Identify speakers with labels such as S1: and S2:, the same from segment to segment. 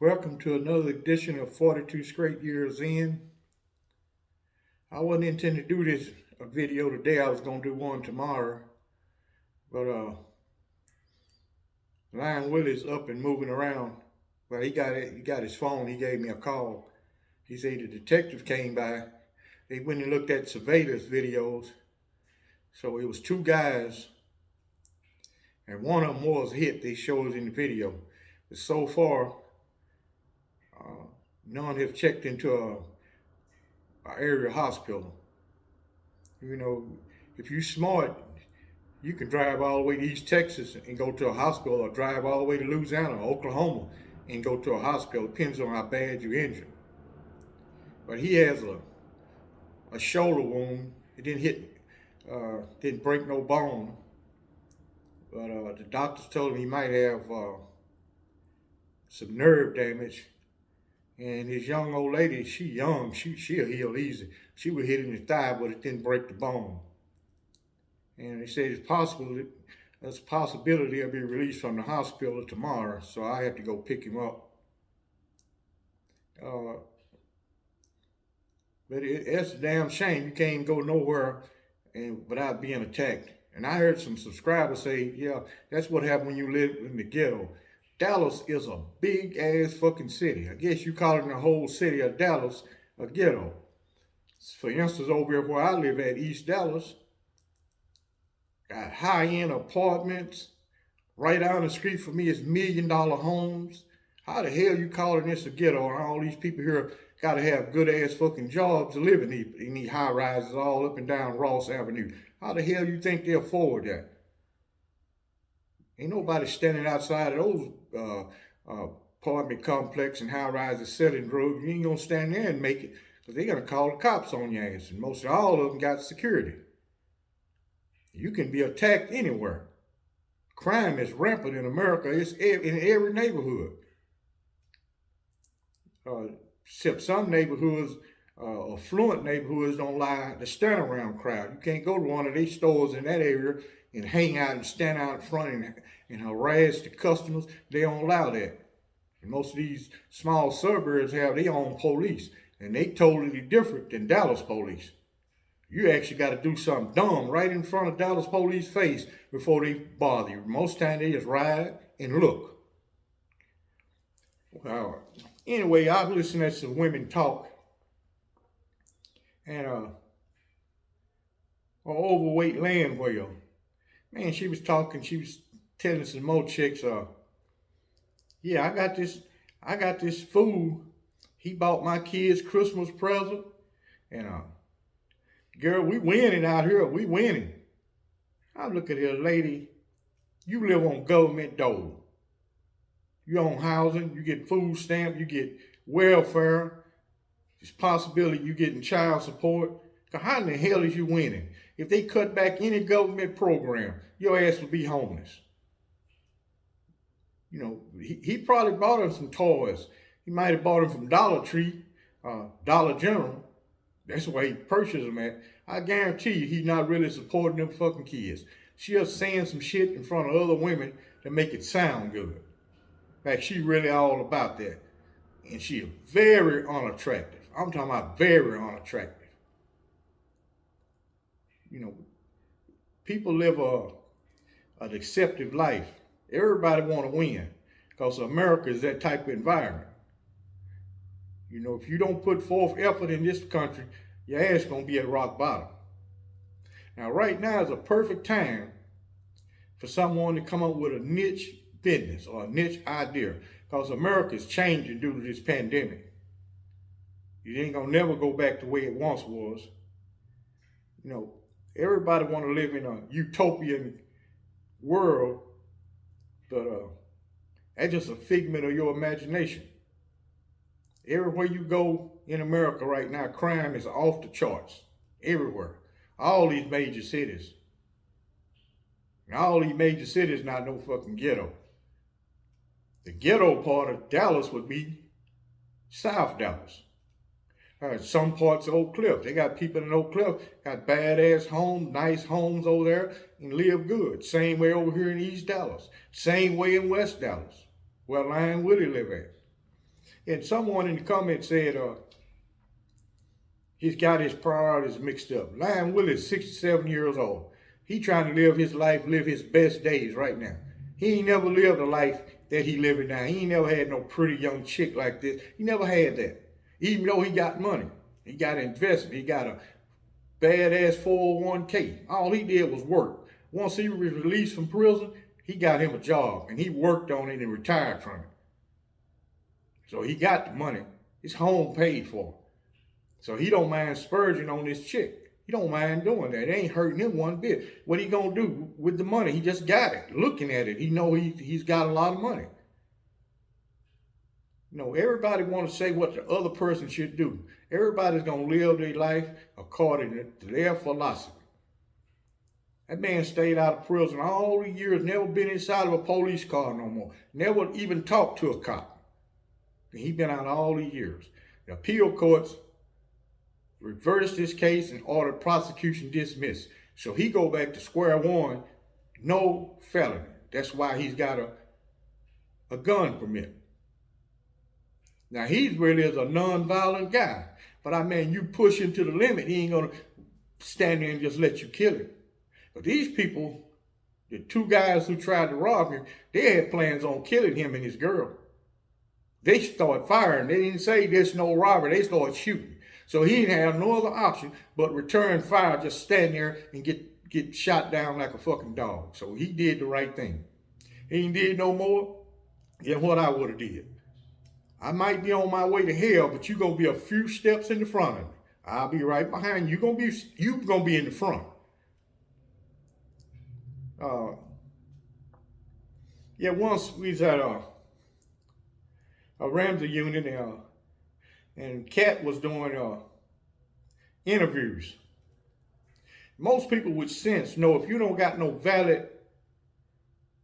S1: Welcome to another edition of 42 Straight Years In. I wasn't intending to do this video today. I was going to do one tomorrow. But Lion Willie's up and moving around. Well, he got his phone. He gave me a call. He said the detective came by. They went and looked at surveillance videos. So it was two guys, and one of them was hit. They showed in the video. But so far, none have checked into a area hospital. You know, if you're smart, you can drive all the way to East Texas and go to a hospital, or drive all the way to Louisiana or Oklahoma and go to a hospital. Depends on how bad you're injured. But he has a shoulder wound. It didn't break no bone. But the doctors told him he might have some nerve damage. And his young old lady, she'll heal easy. She was hit in the thigh, but it didn't break the bone. And they said there's a possibility he'll be released from the hospital tomorrow, so I have to go pick him up. But it's a damn shame. You can't go nowhere without being attacked. And I heard some subscribers say, yeah, that's what happened when you live in the ghetto. Dallas is a big ass fucking city. I guess you call it the whole city of Dallas a ghetto. For instance, over here where I live at, East Dallas, got high-end apartments. Right down the street from me is $1 million homes. How the hell you calling this a ghetto? And all these people here got to have good ass fucking jobs to live in these high rises all up and down Ross Avenue. How the hell you think they afford that? Ain't nobody standing outside of those apartment complex and high rises selling drugs. You ain't gonna stand there and make it, because they're gonna call the cops on your ass. And most of all of them got security. You can be attacked anywhere. Crime is rampant in America. It's in every neighborhood. Except some neighborhoods, affluent neighborhoods, don't allow the stand around crowd. You can't go to one of these stores in that area and hang out and stand out in front and harass the customers. They don't allow that. And most of these small suburbs have their own police, and they totally different than Dallas police. You actually got to do something dumb right in front of Dallas police face before they bother you. Most times they just ride and look. Well, anyway, I've listened to some women talk, and an overweight land whale. Man, she was telling some more chicks, yeah, I got this fool. He bought my kids Christmas present, and girl, we winning out here. We winning. I look at here, lady. You live on government dole. You own housing. You get food stamp. You get welfare. There's possibility you getting child support. How in the hell is you winning? If they cut back any government program, your ass would be homeless. You know, he probably bought him some toys. He might have bought them from Dollar Tree, Dollar General. That's where he purchased them at. I guarantee you he's not really supporting them fucking kids. She's just saying some shit in front of other women to make it sound good. In fact, she really all about that. And she's very unattractive. I'm talking about very unattractive. You know, people live an acceptive life. Everybody want to win, because America is that type of environment. You know, if you don't put forth effort in this country, your ass gonna be at rock bottom. Now, right now is a perfect time for someone to come up with a niche business or a niche idea, because America is changing due to this pandemic. It ain't gonna never go back the way it once was. You know, everybody want to live in a utopian world, but that's just a figment of your imagination. Everywhere you go in America right now, crime is off the charts. Everywhere. All these major cities. And all these major cities not no fucking ghetto. The ghetto part of Dallas would be South Dallas. Some parts of Oak Cliff. They got people in Oak Cliff, got badass homes, nice homes over there, and live good. Same way over here in East Dallas. Same way in West Dallas, where Lion Willie live at. And someone in the comments said, he's got his priorities mixed up. Lion Willie is 67 years old. He trying to live his life, live his best days right now. He ain't never lived a life that he living now. He ain't never had no pretty young chick like this. He never had that. Even though he got money. He got invested. He got a badass 401k. All he did was work. Once he was released from prison, he got him a job. And he worked on it and retired from it. So he got the money. His home paid for. So he don't mind spurging on this chick. He don't mind doing that. It ain't hurting him one bit. What he gonna do with the money? He just got it. Looking at it, he know he's got a lot of money. You know, everybody want to say what the other person should do. Everybody's gonna live their life according to their philosophy. That man stayed out of prison all the years, never been inside of a police car no more. Never even talked to a cop. He been out all the years. The appeal courts reversed this case and ordered prosecution dismissed. So he go back to square one, no felony. That's why he's got a gun permit. Now he really is a non-violent guy. But I mean, you push him to the limit, he ain't gonna stand there and just let you kill him. But these people, the two guys who tried to rob him, they had plans on killing him and his girl. They started firing. They didn't say there's no robbery. They started shooting. So he didn't have no other option but return fire, just stand there and get shot down like a fucking dog. So he did the right thing. He ain't did no more than what I would have did. I might be on my way to hell, but you're gonna be a few steps in the front of me. I'll be right behind you. You're gonna be in the front. Yeah, once we was at a Ramsey unit, and Cat was doing interviews. Most people with sense know if you don't got no valid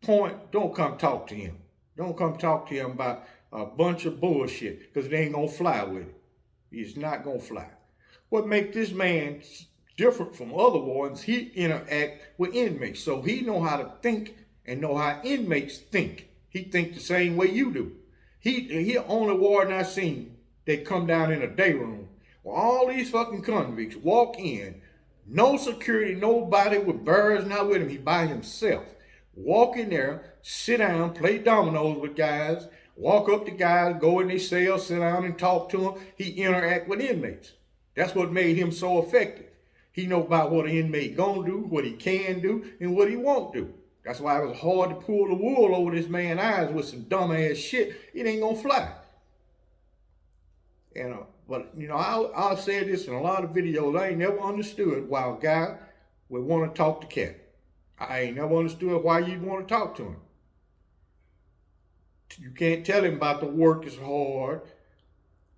S1: point, don't come talk to him. Don't come talk to him about a bunch of bullshit, because it ain't gonna fly with it. It's not gonna fly. What makes this man different from other ones, he interact with inmates. So he know how to think and know how inmates think. He think the same way you do. He only warden I seen, they come down in a day room where all these fucking convicts walk in, no security, nobody with birds not with him, he by himself. Walk in there, sit down, play dominoes with guys, walk up to guys, go in their cell, sit down and talk to them. He interact with inmates. That's what made him so effective. He know about what an inmate gonna do, what he can do, and what he won't do. That's why it was hard to pull the wool over this man's eyes with some dumbass shit. It ain't gonna fly. But you know, I've said this in a lot of videos. I ain't never understood why a guy would want to talk to Cat. I ain't never understood why you'd want to talk to him. You can't tell him about the work is hard,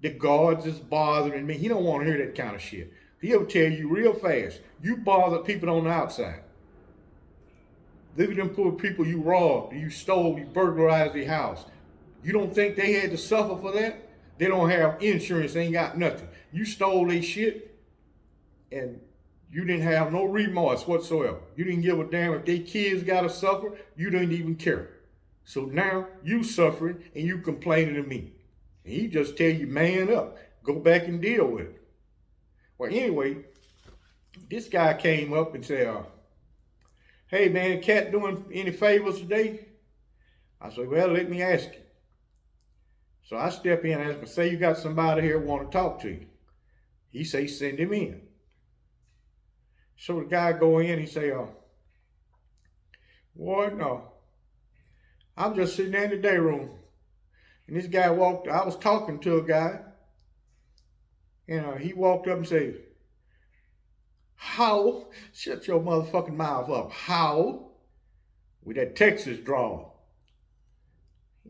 S1: the guards is bothering me. He don't want to hear that kind of shit. He'll tell you real fast, you bother people on the outside. Look at them poor people you robbed, you stole, you burglarized their house. You don't think they had to suffer for that? They don't have insurance, they ain't got nothing. You stole their shit and you didn't have no remorse whatsoever. You didn't give a damn if their kids gotta suffer, you didn't even care. So now you suffering and you complaining to me. And he just tell you, man up, go back and deal with it. Well, anyway, this guy came up and said, hey man, Cat doing any favors today? I said, well, let me ask you. So I step in and ask him, say you got somebody here who want to talk to you. He say, send him in. So the guy go in, he say, boy, no. I'm just sitting there in the day room. And this guy walked, I was talking to a guy, and he walked up and said, how? Shut your motherfucking mouth up. How? With that Texas drawl.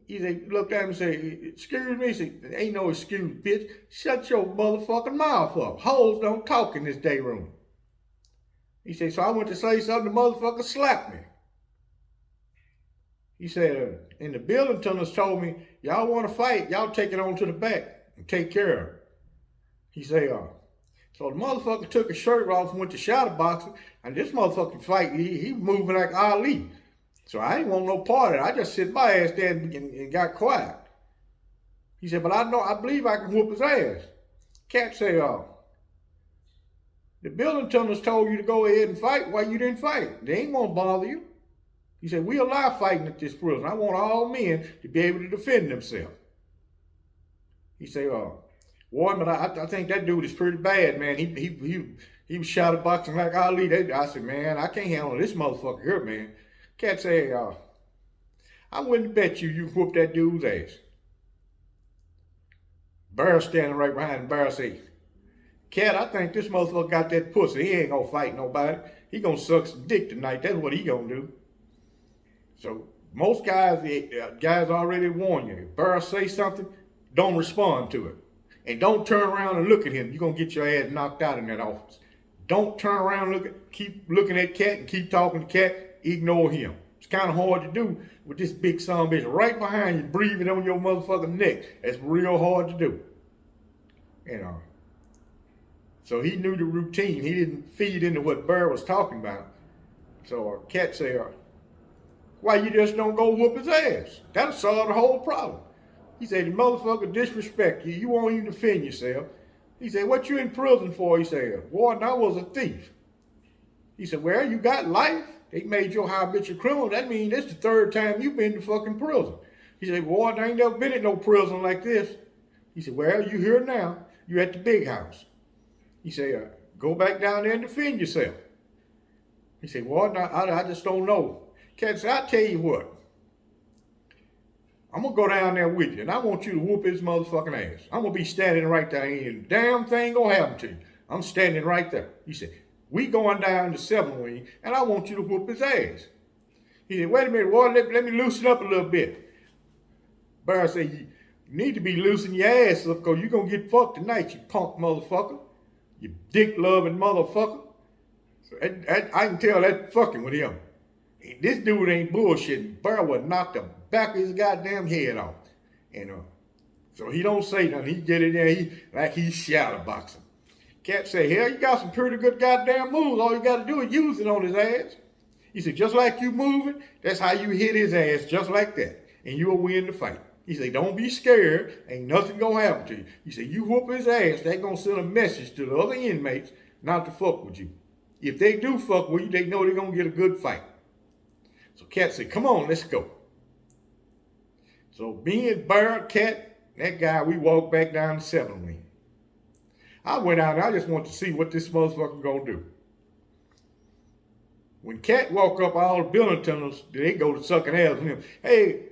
S1: He looked at him and said, excuse me. He said, ain't no excuse, bitch. Shut your motherfucking mouth up. Hoes don't talk in this day room. He said, so I went to say something, the motherfucker slapped me. He said, and the building attendants told me, y'all want to fight, y'all take it on to the back and take care of it. He said, so the motherfucker took his shirt off and went to shadow boxing, and this motherfucking fight, he moving like Ali. So I ain't want no part of it. I just sit my ass there and got quiet. He said, but I believe I can whoop his ass. Cat say, the building tenants told you to go ahead and fight. Why you didn't fight? They ain't gonna bother you. He said, we allow fighting at this prison. I want all men to be able to defend themselves. He said, Warden, but I think that dude is pretty bad, man. He was shadow boxing like Ali. I said, man, I can't handle this motherfucker here, man. Cat said, I wouldn't bet you whoop that dude's ass. Bear standing right behind him. Bear said, Cat, I think this motherfucker got that pussy. He ain't gonna fight nobody. He gonna suck some dick tonight. That's what he gonna do. So most guys already warn you. If Bear say something, don't respond to it. And don't turn around and look at him. You're gonna get your ass knocked out in that office. Don't turn around and keep looking at Cat and keep talking to Cat. Ignore him. It's kind of hard to do with this big son of a bitch right behind you, breathing on your motherfucking neck. That's real hard to do. So he knew the routine. He didn't feed into what Bear was talking about. So Cat said, why you just don't go whoop his ass? That'll solve the whole problem. He said, the motherfucker disrespect you. You won't even defend yourself. He said, what you in prison for? He said, Warden, I was a thief. He said, well, you got life. They made you a habitual criminal. That means this is the third time you've been to fucking prison. He said, Warden, I ain't never been in no prison like this. He said, well, you here now. You at the big house. He said, go back down there and defend yourself. He said, Warden, I just don't know. Cat said, I'll tell you what. I'm going to go down there with you, and I want you to whoop his motherfucking ass. I'm going to be standing right there. Ain't a damn thing going to happen to you. I'm standing right there. He said, we going down to 7 Wing, and I want you to whoop his ass. He said, wait a minute, Warden, let me loosen up a little bit. Bear said, you need to be loosening your ass up because you're going to get fucked tonight, you punk motherfucker. You dick-loving motherfucker. So I can tell that's fucking with him. This dude ain't bullshitting. Bear would knock the back of his goddamn head off. So he don't say nothing. He get in there like he's shadow boxing. Cat say, hell, you got some pretty good goddamn moves. All you got to do is use it on his ass. He said, just like you moving, that's how you hit his ass, just like that. And you'll win the fight. He said, don't be scared. Ain't nothing going to happen to you. He said, you whoop his ass, they going to send a message to the other inmates not to fuck with you. If they do fuck with you, they know they're going to get a good fight. So Cat said, come on, let's go. So me and Bear, Cat, that guy, we walked back down to 7 Wing. I went out and I just wanted to see what this motherfucker gonna do. When Cat walk up, all the building tenants, they go to sucking ass with him. Hey,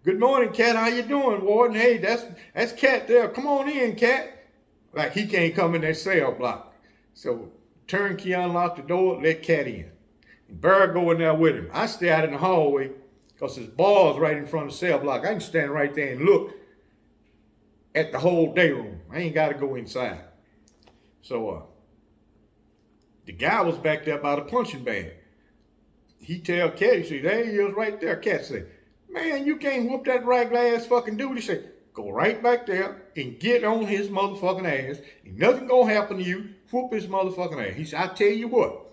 S1: good morning, Cat. How you doing, Warden? Hey, that's Cat there. Come on in, Cat. Like he can't come in that cell block. So turnkey unlocked the door, let Cat in. And Bear go in there with him. I stay out in the hallway because there's bars right in front of the cell block. I can stand right there and look at the whole day room. I ain't got to go inside. So the guy was back there by the punching bag. He tell Cat, he said, there he is right there. Cat said, man, you can't whoop that regular ass fucking dude. He said, go right back there and get on his motherfucking ass. Ain't nothing gonna happen to you. Whoop his motherfucking ass. He said, I tell you what,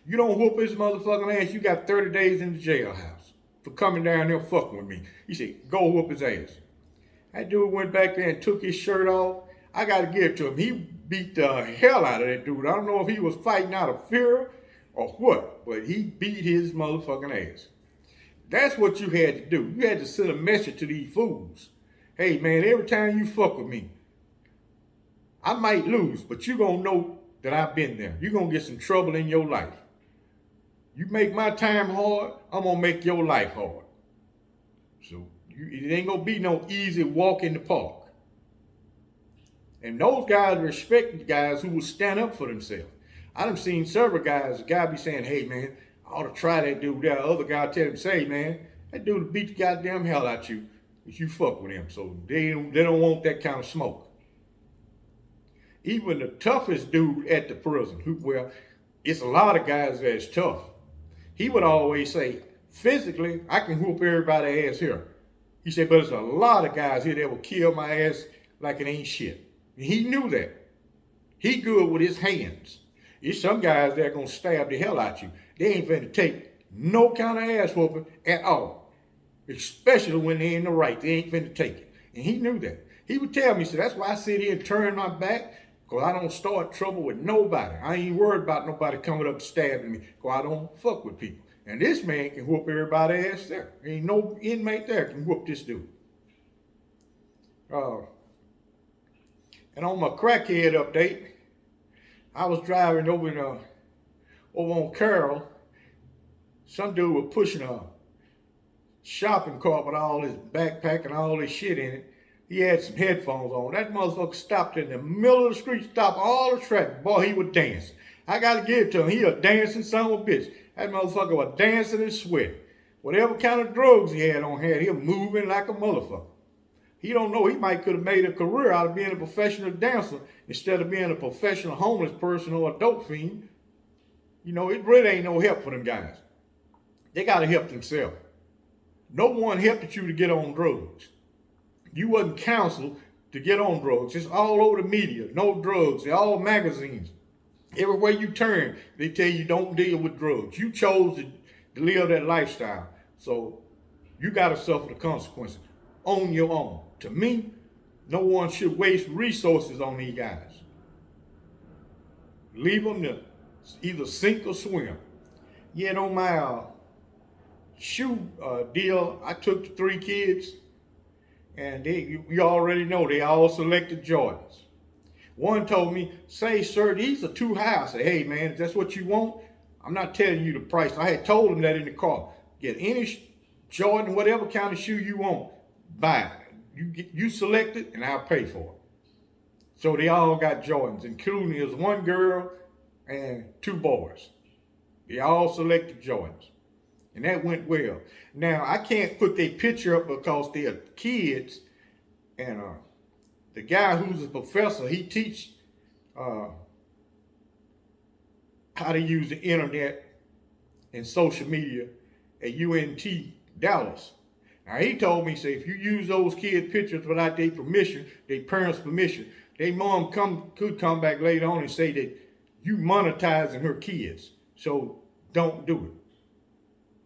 S1: you don't whoop his motherfucking ass, you got 30 days in the jailhouse for coming down there fucking with me. He said, go whoop his ass. That dude went back there and took his shirt off. I got to give it to him. He beat the hell out of that dude. I don't know if he was fighting out of fear or what, but he beat his motherfucking ass. That's what you had to do. You had to send a message to these fools. Hey, man, every time you fuck with me, I might lose, but you going to know that I've been there. You're going to get some trouble in your life. You make my time hard, I'm going to make your life hard. So it ain't going to be no easy walk in the park. And those guys respect the guys who will stand up for themselves. I done seen several guys, a guy be saying, hey, man, I ought to try that dude. The other guy tell him, say, man, that dude will beat the goddamn hell out you if you fuck with him. So they don't want that kind of smoke. Even the toughest dude at the prison, well, it's a lot of guys that's tough. He would always say, physically, I can whoop everybody's ass here. He said, but there's a lot of guys here that will kill my ass like it ain't shit. And he knew that. He good with his hands. There's some guys that are going to stab the hell out you. They ain't finna take no kind of ass whooping at all. Especially when they in the right. They ain't finna take it. And he knew that. He would tell me, so that's why I sit here and turn my back, because I don't start trouble with nobody. I ain't worried about nobody coming up stabbing me, because I don't fuck with people. And this man can whoop everybody's ass there. Ain't no inmate there can whoop this dude. And on my crackhead update, I was driving over on Carroll. Some dude was pushing a shopping cart with all his backpack and all this shit in it. He had some headphones on. That motherfucker stopped in the middle of the street, stopped all the traffic. Boy, he was dancing. I gotta give it to him. He a dancing son of a bitch. That motherfucker was dancing and sweating. Whatever kind of drugs he had on hand, he was moving like a motherfucker. He don't know, he might could have made a career out of being a professional dancer instead of being a professional homeless person or a dope fiend. You know, it really ain't no help for them guys. They gotta help themselves. No one helped you to get on drugs. You wasn't counseled to get on drugs. It's all over the media. No drugs. They're all magazines. Everywhere you turn, they tell you don't deal with drugs. You chose to live that lifestyle. So you got to suffer the consequences on your own. To me, no one should waste resources on these guys. Leave them to either sink or swim. Yet on my shoe deal, I took the 3 kids, and you already know they all selected Jordans. One told me, say, sir, these are too high. I said, hey, man, if that's what you want, I'm not telling you the price. I had told him that in the car. Get any Jordan, whatever kind of shoe you want, buy it. You select it, and I'll pay for it. So they all got Jordans, including there's 1 girl and 2 boys. They all selected Jordans. And that went well. Now, I can't put their picture up because they are kids. And the guy who's a professor, he teach how to use the internet and social media at UNT Dallas. Now, he told me, say, if you use those kids' pictures without their permission, their parents' permission, their mom could come back later on and say that you monetizing her kids. So don't do it.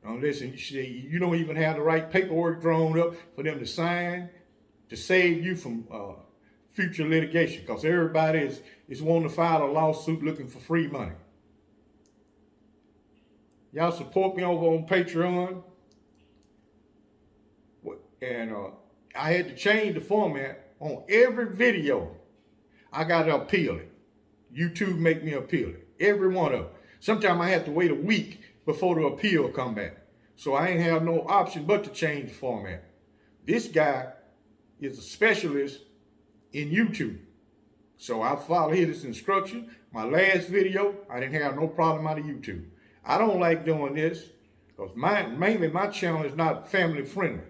S1: Now listen, you don't even have the right paperwork drawn up for them to sign to save you from future litigation, because everybody is wanting to file a lawsuit looking for free money. Y'all support me over on Patreon. And I had to change the format on every video. I got to appeal it. YouTube make me appeal it. Every one of them. Sometimes I have to wait a week before the appeal come back. So I ain't have no option but to change the format. This guy is a specialist in YouTube. So I follow his instruction. My last video, I didn't have no problem out of YouTube. I don't like doing this because mainly my channel is not family friendly.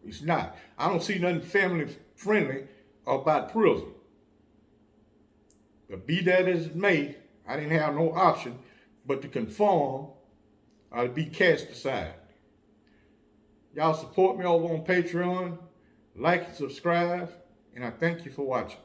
S1: It's not. I don't see nothing family friendly about prison. But be that as it may, I didn't have no option but to conform or to be cast aside. Y'all support me over on Patreon, like and subscribe, and I thank you for watching.